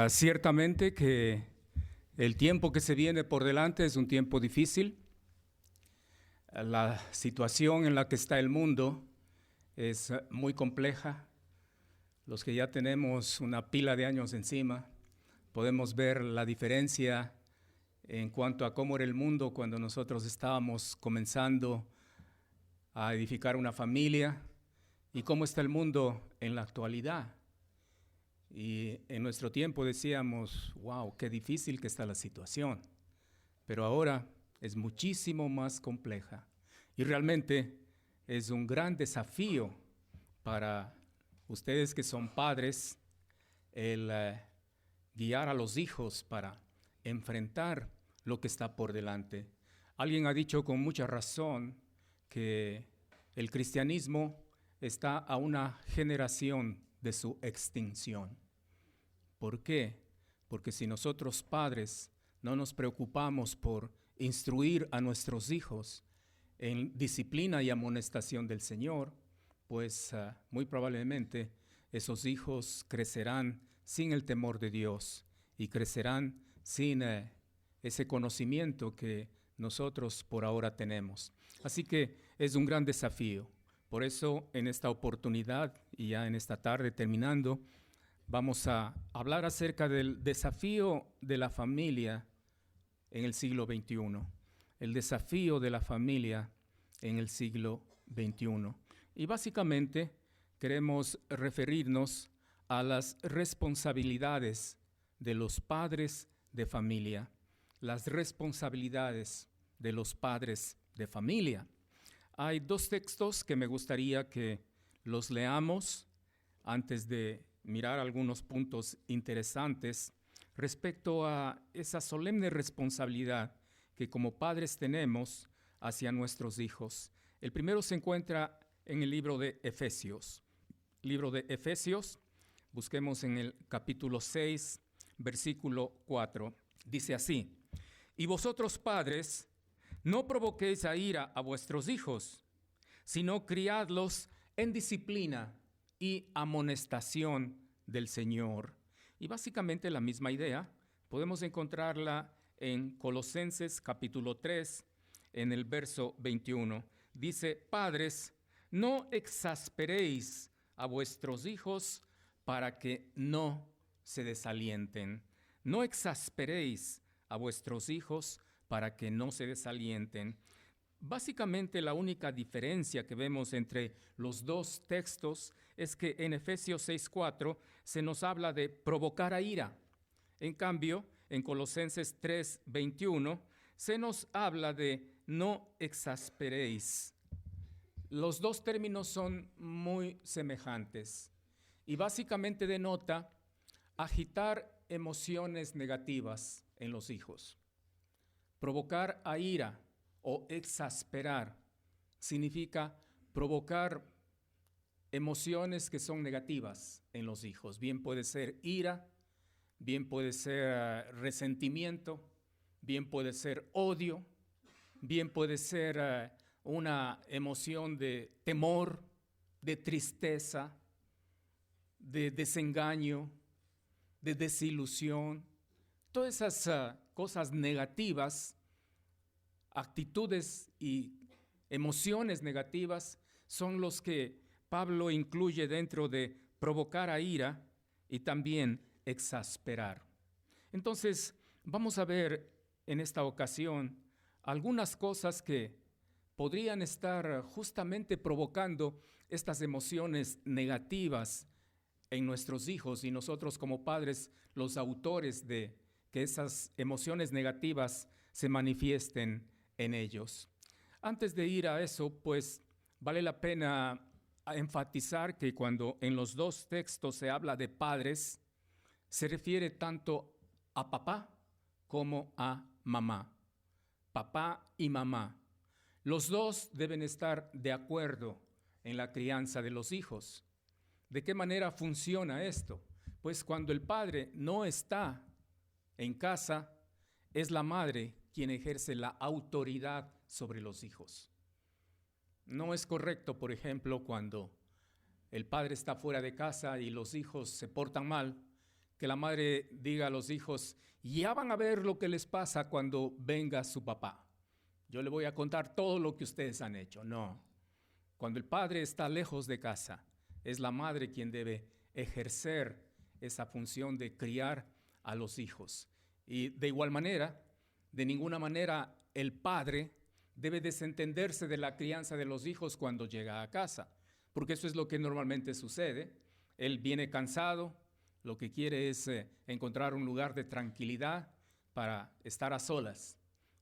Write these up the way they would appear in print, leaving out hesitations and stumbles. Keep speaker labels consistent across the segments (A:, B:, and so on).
A: Ciertamente que el tiempo que se viene por delante es un tiempo difícil. La situación en la que está el mundo es muy compleja. Los que ya tenemos una pila de años encima, podemos ver la diferencia en cuanto a cómo era el mundo cuando nosotros estábamos comenzando a edificar una familia y cómo está el mundo en la actualidad. Y en nuestro tiempo decíamos, wow, qué difícil que está la situación. Pero ahora es muchísimo más compleja. Y realmente es un gran desafío para ustedes que son padres el guiar a los hijos para enfrentar lo que está por delante. Alguien ha dicho con mucha razón que el cristianismo está a una generación de su extinción. ¿Por qué? Porque si nosotros padres no nos preocupamos por instruir a nuestros hijos en disciplina y amonestación del Señor, pues muy probablemente esos hijos crecerán sin el temor de Dios y crecerán sin ese conocimiento que nosotros por ahora tenemos. Así que es un gran desafío. Por eso en esta oportunidad y ya en esta tarde terminando, vamos a hablar acerca del desafío de la familia en el siglo XXI. El desafío de la familia en el siglo XXI. Y básicamente queremos referirnos a las responsabilidades de los padres de familia. Las responsabilidades de los padres de familia. Hay dos textos que me gustaría que los leamos antes de mirar algunos puntos interesantes respecto a esa solemne responsabilidad que como padres tenemos hacia nuestros hijos. El primero se encuentra en el libro de Efesios. Libro de Efesios, busquemos en el capítulo 6, versículo 4. Dice así: y vosotros padres, no provoquéis a ira a vuestros hijos, sino criadlos en disciplina y amonestación del Señor. Y básicamente la misma idea podemos encontrarla en Colosenses capítulo 3, en el verso 21. Dice: padres, no exasperéis a vuestros hijos para que no se desalienten. No exasperéis a vuestros hijos para que no se desalienten. Básicamente la única diferencia que vemos entre los dos textos es que en Efesios 6:4 se nos habla de provocar a ira. En cambio, en Colosenses 3:21 se nos habla de no exasperéis. Los dos términos son muy semejantes y básicamente denota agitar emociones negativas en los hijos. Provocar a ira o exasperar significa provocar emociones que son negativas en los hijos. Bien puede ser ira, bien puede ser resentimiento, bien puede ser odio, bien puede ser una emoción de temor, de tristeza, de desengaño, de desilusión. Todas esas cosas negativas, actitudes y emociones negativas son los que Pablo incluye dentro de provocar a ira y también exasperar. Entonces, vamos a ver en esta ocasión algunas cosas que podrían estar justamente provocando estas emociones negativas en nuestros hijos y nosotros como padres, los autores de que esas emociones negativas se manifiesten en ellos. Antes de ir a eso, pues vale la pena enfatizar que cuando en los dos textos se habla de padres, se refiere tanto a papá como a mamá. Papá y mamá. Los dos deben estar de acuerdo en la crianza de los hijos. ¿De qué manera funciona esto? Pues cuando el padre no está en casa, es la madre quien ejerce la autoridad sobre los hijos. No es correcto, por ejemplo, cuando el padre está fuera de casa y los hijos se portan mal, que la madre diga a los hijos, ya van a ver lo que les pasa cuando venga su papá. Yo le voy a contar todo lo que ustedes han hecho. No. Cuando el padre está lejos de casa, es la madre quien debe ejercer esa función de criar a los hijos. Y de igual manera, de ninguna manera el padre debe desentenderse de la crianza de los hijos cuando llega a casa, porque eso es lo que normalmente sucede. Él viene cansado, lo que quiere es encontrar un lugar de tranquilidad para estar a solas,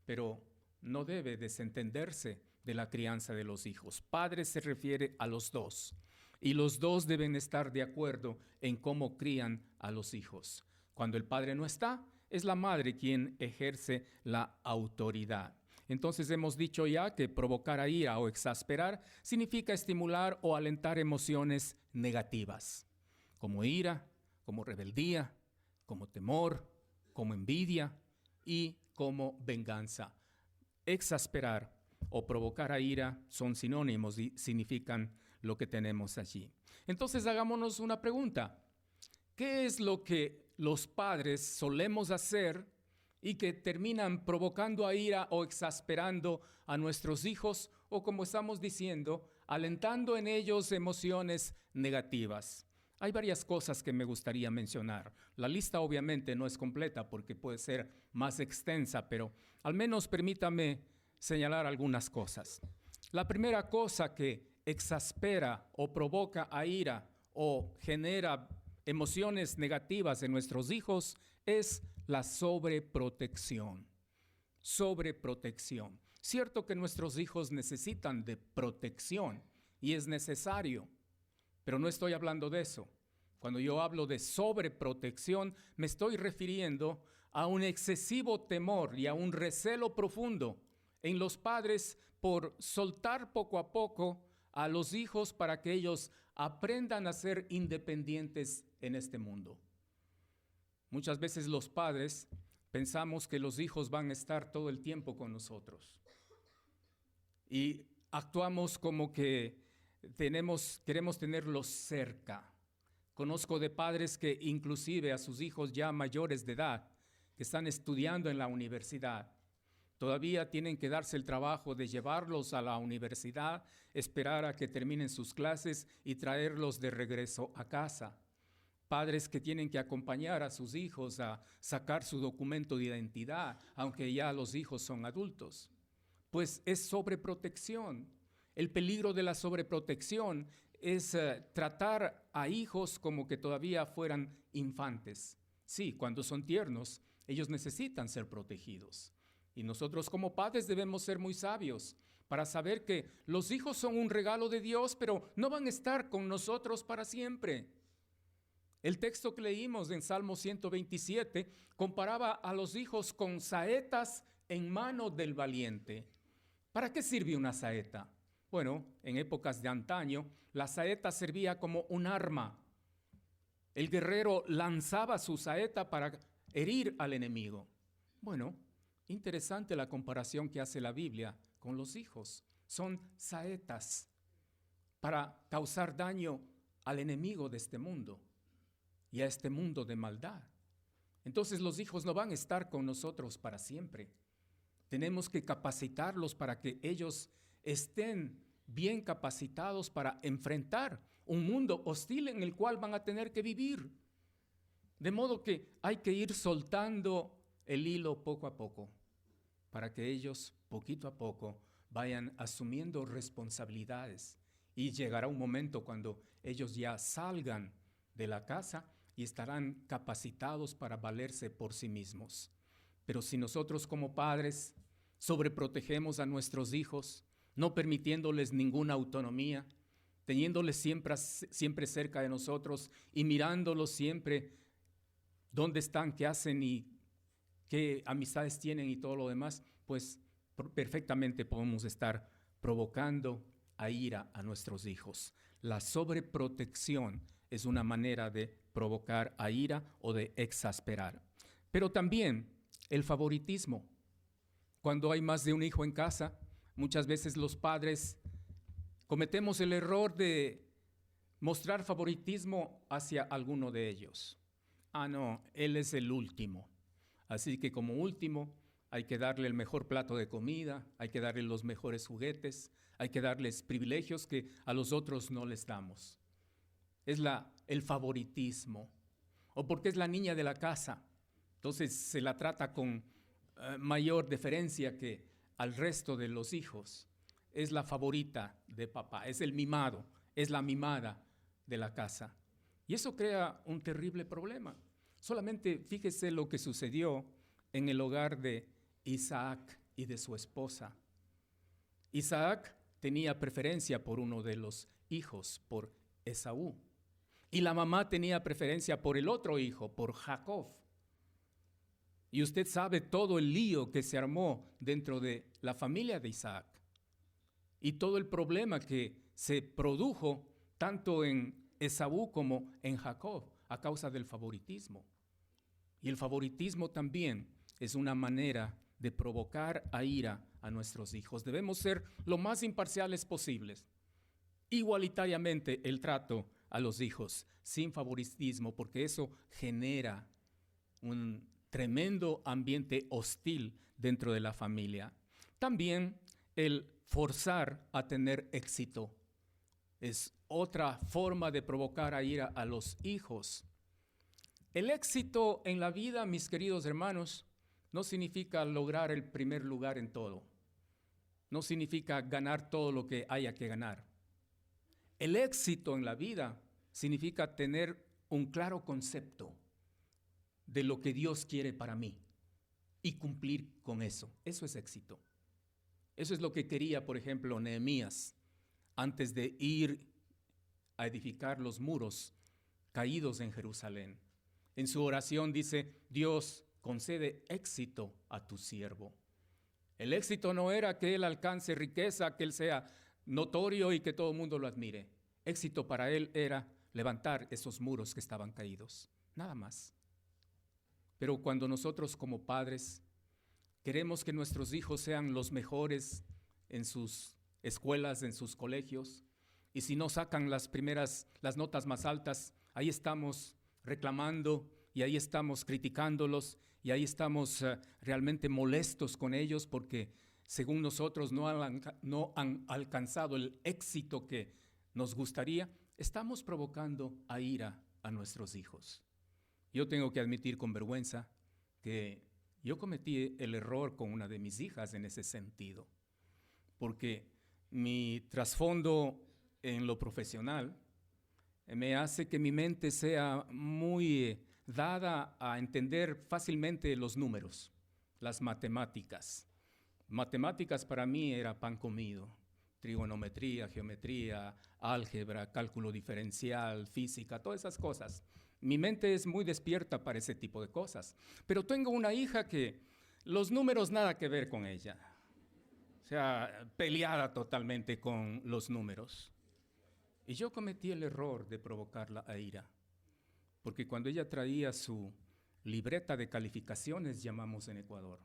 A: pero no debe desentenderse de la crianza de los hijos. Padre se refiere a los dos, y los dos deben estar de acuerdo en cómo crían a los hijos. Cuando el padre no está, es la madre quien ejerce la autoridad. Entonces hemos dicho ya que provocar a ira o exasperar significa estimular o alentar emociones negativas, como ira, como rebeldía, como temor, como envidia y como venganza. Exasperar o provocar a ira son sinónimos y significan lo que tenemos allí. Entonces hagámonos una pregunta. ¿Qué es lo que los padres solemos hacer y que terminan provocando a ira o exasperando a nuestros hijos, o como estamos diciendo, alentando en ellos emociones negativas? Hay varias cosas que me gustaría mencionar. La lista obviamente no es completa porque puede ser más extensa, pero al menos permítame señalar algunas cosas. La primera cosa que exaspera o provoca a ira o genera emociones negativas en nuestros hijos es la sobreprotección. Sobreprotección. Cierto que nuestros hijos necesitan de protección y es necesario, pero no estoy hablando de eso. Cuando yo hablo de sobreprotección, me estoy refiriendo a un excesivo temor y a un recelo profundo en los padres por soltar poco a poco a los hijos para que ellos aprendan a ser independientes en este mundo. Muchas veces los padres pensamos que los hijos van a estar todo el tiempo con nosotros y actuamos como que queremos tenerlos cerca. Conozco de padres que inclusive a sus hijos ya mayores de edad, que están estudiando en la universidad, todavía tienen que darse el trabajo de llevarlos a la universidad, esperar a que terminen sus clases y traerlos de regreso a casa. Padres que tienen que acompañar a sus hijos a sacar su documento de identidad, aunque ya los hijos son adultos. Pues es sobreprotección. El peligro de la sobreprotección es tratar a hijos como que todavía fueran infantes. Sí, cuando son tiernos, ellos necesitan ser protegidos. Y nosotros como padres debemos ser muy sabios para saber que los hijos son un regalo de Dios, pero no van a estar con nosotros para siempre. El texto que leímos en Salmo 127 comparaba a los hijos con saetas en mano del valiente. ¿Para qué sirve una saeta? Bueno, en épocas de antaño, la saeta servía como un arma. El guerrero lanzaba su saeta para herir al enemigo. Bueno, interesante la comparación que hace la Biblia con los hijos. Son saetas para causar daño al enemigo de este mundo y a este mundo de maldad. Entonces los hijos no van a estar con nosotros para siempre. Tenemos que capacitarlos para que ellos estén bien capacitados para enfrentar un mundo hostil en el cual van a tener que vivir. De modo que hay que ir soltando el hilo poco a poco, para que ellos poquito a poco vayan asumiendo responsabilidades. Y llegará un momento cuando ellos ya salgan de la casa y estarán capacitados para valerse por sí mismos. Pero si nosotros como padres sobreprotegemos a nuestros hijos, no permitiéndoles ninguna autonomía, teniéndoles siempre cerca de nosotros y mirándolos siempre dónde están, qué hacen y qué amistades tienen y todo lo demás, pues perfectamente podemos estar provocando a ira a nuestros hijos. La sobreprotección es una manera de provocar a ira o de exasperar. Pero también el favoritismo. Cuando hay más de un hijo en casa, muchas veces los padres cometemos el error de mostrar favoritismo hacia alguno de ellos. Ah, no, él es el último. Así que como último hay que darle el mejor plato de comida, hay que darle los mejores juguetes, hay que darles privilegios que a los otros no les damos. Es el favoritismo. O porque es la niña de la casa, entonces se la trata con mayor deferencia que al resto de los hijos. Es la favorita de papá, es el mimado, es la mimada de la casa. Y eso crea un terrible problema. Solamente fíjese lo que sucedió en el hogar de Isaac y de su esposa. Isaac tenía preferencia por uno de los hijos, por Esaú. Y la mamá tenía preferencia por el otro hijo, por Jacob. Y usted sabe todo el lío que se armó dentro de la familia de Isaac. Y todo el problema que se produjo tanto en Esaú como en Jacob a causa del favoritismo. Y el favoritismo también es una manera de provocar a ira a nuestros hijos. Debemos ser lo más imparciales posibles. Igualitariamente el trato a los hijos, sin favoritismo, porque eso genera un tremendo ambiente hostil dentro de la familia. También el forzar a tener éxito es otra forma de provocar a ira a los hijos. El éxito en la vida, mis queridos hermanos, no significa lograr el primer lugar en todo. No significa ganar todo lo que haya que ganar. El éxito en la vida significa tener un claro concepto de lo que Dios quiere para mí y cumplir con eso. Eso es éxito. Eso es lo que quería, por ejemplo, Nehemías antes de ir a edificar los muros caídos en Jerusalén. En su oración dice: Dios, concede éxito a tu siervo. El éxito no era que él alcance riqueza, que él sea notorio y que todo el mundo lo admire. Éxito para él era levantar esos muros que estaban caídos, nada más. Pero cuando nosotros como padres queremos que nuestros hijos sean los mejores en sus escuelas, en sus colegios, y si no sacan las notas más altas, ahí estamos reclamando y ahí estamos criticándolos y ahí estamos realmente molestos con ellos porque según nosotros no han alcanzado el éxito que nos gustaría, estamos provocando a ira a nuestros hijos. Yo tengo que admitir con vergüenza que yo cometí el error con una de mis hijas en ese sentido, porque mi trasfondo en lo profesional me hace que mi mente sea muy dada a entender fácilmente los números, las matemáticas. Matemáticas para mí era pan comido. Trigonometría, geometría, álgebra, cálculo diferencial, física, todas esas cosas. Mi mente es muy despierta para ese tipo de cosas. Pero tengo una hija que los números nada que ver con ella. O sea, peleada totalmente con los números. Y yo cometí el error de provocarla a ira. Porque cuando ella traía su libreta de calificaciones, llamamos en Ecuador,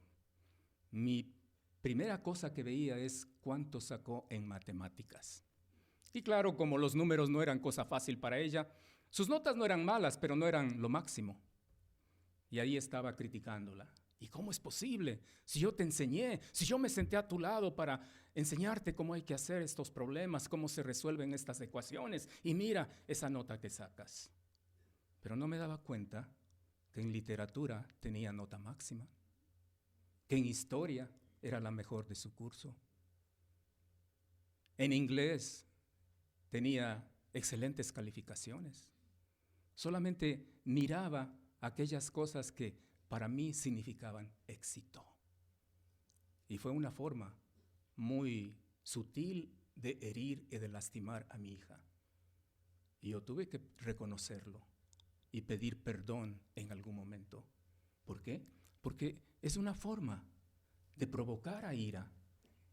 A: mi primera cosa que veía es cuánto sacó en matemáticas. Y claro, como los números no eran cosa fácil para ella, sus notas no eran malas, pero no eran lo máximo. Y ahí estaba criticándola. ¿Y cómo es posible? Si yo te enseñé, si yo me senté a tu lado para enseñarte cómo hay que hacer estos problemas, cómo se resuelven estas ecuaciones, y mira esa nota que sacas. Pero no me daba cuenta que en literatura tenía nota máxima, que en historia era la mejor de su curso. En inglés tenía excelentes calificaciones. Solamente miraba aquellas cosas que para mí significaban éxito. Y fue una forma muy sutil de herir y de lastimar a mi hija. Y yo tuve que reconocerlo y pedir perdón en algún momento. ¿Por qué? Porque es una forma de provocar a ira,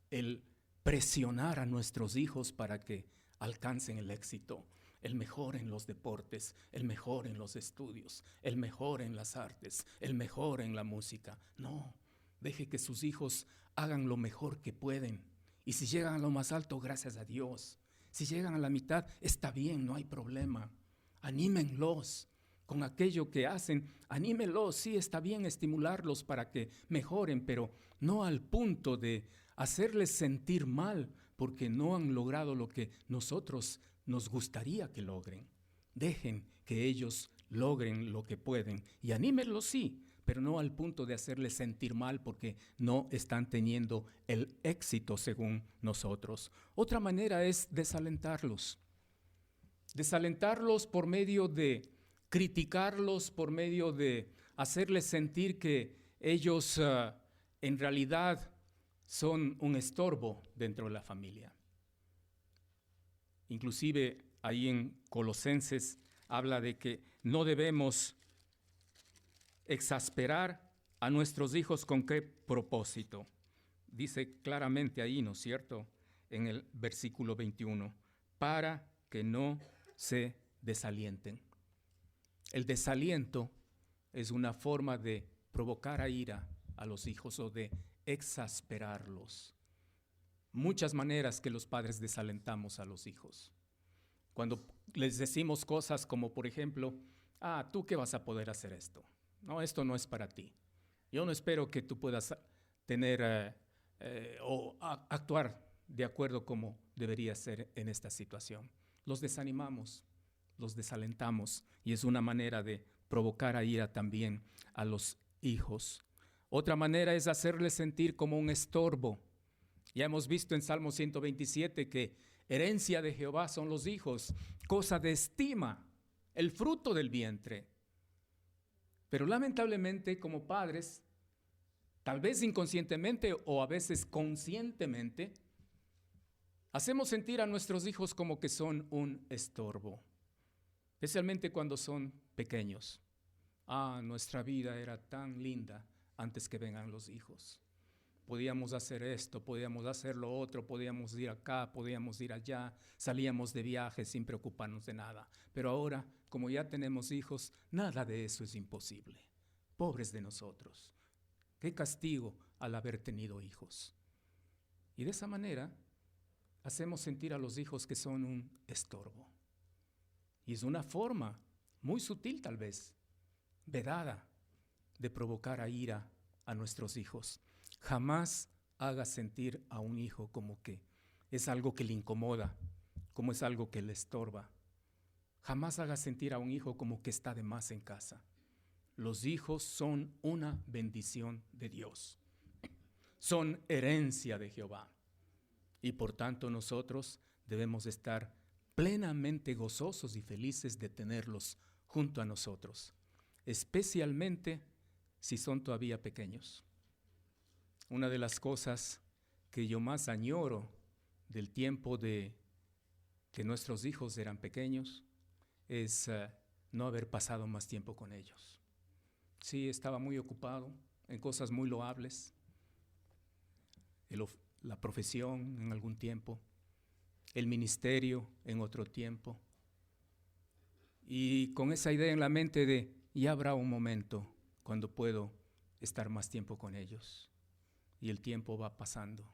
A: el presionar a nuestros hijos para que alcancen el éxito, el mejor en los deportes, el mejor en los estudios, el mejor en las artes, el mejor en la música. No, deje que sus hijos hagan lo mejor que pueden. Y si llegan a lo más alto, gracias a Dios. Si llegan a la mitad, está bien, no hay problema. Anímenlos, con aquello que hacen. Anímelos, sí, está bien estimularlos para que mejoren, pero no al punto de hacerles sentir mal porque no han logrado lo que nosotros nos gustaría que logren. Dejen que ellos logren lo que pueden y anímenlos, sí, pero no al punto de hacerles sentir mal porque no están teniendo el éxito según nosotros. Otra manera es desalentarlos. Desalentarlos por medio de criticarlos, por medio de hacerles sentir que ellos en realidad son un estorbo dentro de la familia. Inclusive ahí en Colosenses habla de que no debemos exasperar a nuestros hijos. ¿Con qué propósito? Dice claramente ahí, ¿no es cierto? En el versículo 21, para que no se desalienten. El desaliento es una forma de provocar a ira a los hijos o de exasperarlos. Muchas maneras que los padres desalentamos a los hijos. Cuando les decimos cosas como, por ejemplo, ¿tú qué vas a poder hacer esto? No, esto no es para ti. Yo no espero que tú puedas tener o actuar de acuerdo como debería ser en esta situación. Los desanimamos, los desalentamos y es una manera de provocar a ira también a los hijos. Otra manera es hacerles sentir como un estorbo. Ya hemos visto en Salmo 127 que herencia de Jehová son los hijos, cosa de estima, el fruto del vientre. Pero lamentablemente como padres, tal vez inconscientemente o a veces conscientemente, hacemos sentir a nuestros hijos como que son un estorbo, especialmente cuando son pequeños. Nuestra vida era tan linda antes que vengan los hijos. Podíamos hacer esto, podíamos hacer lo otro, podíamos ir acá, podíamos ir allá, salíamos de viaje sin preocuparnos de nada. Pero ahora, como ya tenemos hijos, nada de eso es imposible. Pobres de nosotros. Qué castigo al haber tenido hijos. Y de esa manera hacemos sentir a los hijos que son un estorbo. Y es una forma muy sutil tal vez, vedada, de provocar a ira a nuestros hijos. Jamás haga sentir a un hijo como que es algo que le incomoda, como es algo que le estorba. Jamás haga sentir a un hijo como que está de más en casa. Los hijos son una bendición de Dios. Son herencia de Jehová. Y por tanto nosotros debemos estar plenamente gozosos y felices de tenerlos junto a nosotros, especialmente si son todavía pequeños. Una de las cosas que yo más añoro del tiempo de que nuestros hijos eran pequeños es no haber pasado más tiempo con ellos. Sí, estaba muy ocupado en cosas muy loables, la profesión en algún tiempo, el ministerio en otro tiempo, y con esa idea en la mente de ya habrá un momento cuando puedo estar más tiempo con ellos. Y el tiempo va pasando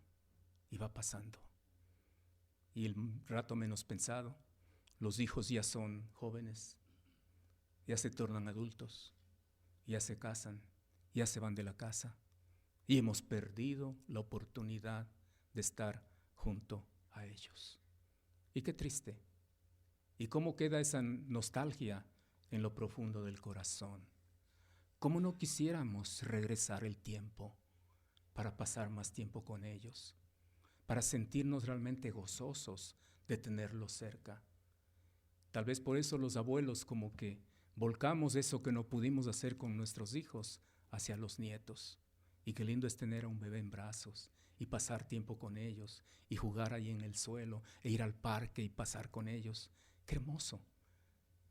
A: y va pasando. Y el rato menos pensado, los hijos ya son jóvenes, ya se tornan adultos, ya se casan, ya se van de la casa. Y hemos perdido la oportunidad de estar junto a ellos. Y qué triste. ¿Y cómo queda esa nostalgia en lo profundo del corazón? ¿Cómo no quisiéramos regresar el tiempo para pasar más tiempo con ellos, para sentirnos realmente gozosos de tenerlos cerca? Tal vez por eso los abuelos como que volcamos eso que no pudimos hacer con nuestros hijos hacia los nietos. Y qué lindo es tener a un bebé en brazos y pasar tiempo con ellos y jugar ahí en el suelo e ir al parque y pasar con ellos. ¡Qué hermoso!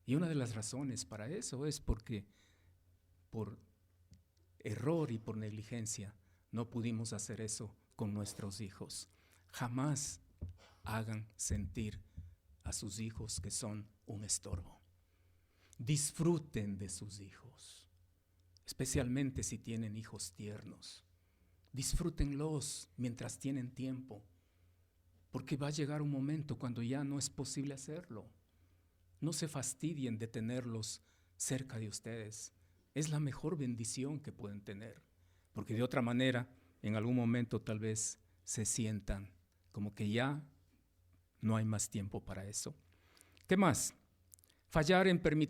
A: Y una de las razones para eso es porque por error y por negligencia no pudimos hacer eso con nuestros hijos. Jamás hagan sentir a sus hijos que son un estorbo. Disfruten de sus hijos, especialmente si tienen hijos tiernos. Disfrútenlos mientras tienen tiempo, porque va a llegar un momento cuando ya no es posible hacerlo. No se fastidien de tenerlos cerca de ustedes. Es la mejor bendición que pueden tener, porque de otra manera, en algún momento tal vez se sientan como que ya no hay más tiempo para eso. ¿Qué más? Fallar en permitir